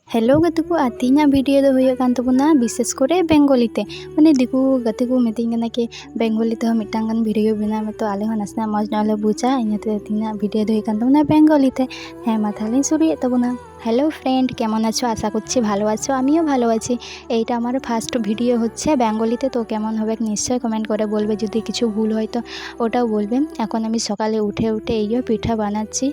Hello गति को तीना वीडियो दो हुई कान तबना विशेष करे बेंगली ते माने दिकु गति को मिटिंग कना कि बेंगली ते मिटांगन वीडियो बना में तो आले हो नासना मज नाले बुझा इनाते तीना वीडियो दो हुई कान तबना बेंगली ते हाँ मा ताहले शुरू तबना। हेलो फ्रेंड केमन आछो आशा करछि भालो आछो आमिও भालो आछि। এইটা আমার ফার্স্ট ভিডিও হচ্ছে বেঙ্গলিতে, তো কেমন হবে নিশ্চয়ই কমেন্ট করে বলবে, যদি কিছু ভুল হয় তো ওটাও বলবে। এখন আমি সকালে উঠে এইও পিঠা বানাচ্ছি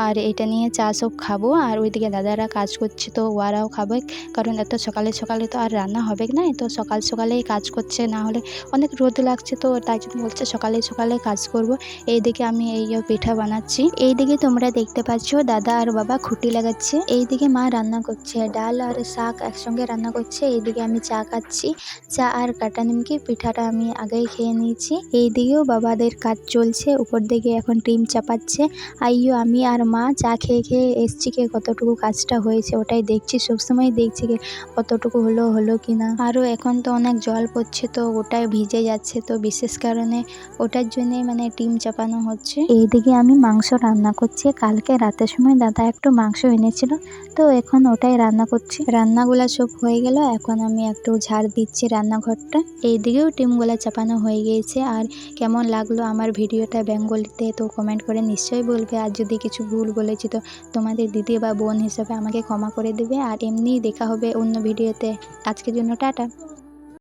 আর এটা নিয়ে চা সব খাবো, আর ওইদিকে দাদারা কাজ করছে তো ওরাও খাবে, কারণ এত সকালে সকালে তো আর রান্না হবে না, তো সকাল সকালেই কাজ করছে, না হলে অনেক রোদ লাগছে, তো তাই জন্য বলছে সকালে সকালে কাজ করব। এইদিকে আমি এইও পিঠা বানাচ্ছি। এইদিকে তোমরা দেখতে পাচ্ছ দাদা আর বাবা খুঁটি লাগাচ্ছে, এইদিকে মা রান্না করছে ডাল আর শাক একসঙ্গে রান্না করছে। এইদিকে আমি চা খাচ্ছি, চা আর কাটা নিমকি। পিঠাটা আমি আগেই খেয়ে নিয়েছি। এইদিকেও বাবাদের কাজ চলছে, উপর দিকে এখন ডিম চাপাচ্ছে। আইও আমি আর মা চা খেয়ে খেয়ে এসছি কে কতটুকু কাজটা হয়েছে ওটাই দেখছি, সবসময় দেখছি কে কতটুকু হলো কিনা। আরও এখন তো অনেক জল পড়ছে, তো ওটাই ভিজে যাচ্ছে, তো বিশেষ কারণে ওটার জন্যই মানে ডিম চাপানো হচ্ছে। এইদিকে আমি মাংস রান্না করছি, কালকে রাতের সময় দাদা একটু মাংস এনেছিল, তো এখন ওটাই রান্না করছি। রান্নাগুলা সব হয়ে গেল, এখন আমি একটু ঝাড় দিচ্ছি রান্নাঘরটা। এইদিকেও ডিমগুলা চাপানো হয়ে গিয়েছে। আর কেমন লাগলো আমার ভিডিওটা বেঙ্গলিতে তো কমেন্ট করে নিশ্চয়ই বলবে, আর যদি কিছু ভুল বলেছি তো তোমাদের দিদি বা বোন হিসেবে আমাকে ক্ষমা করে দেবে। আর এমনিই দেখা হবে অন্য ভিডিওতে। আজকের জন্য টাটা।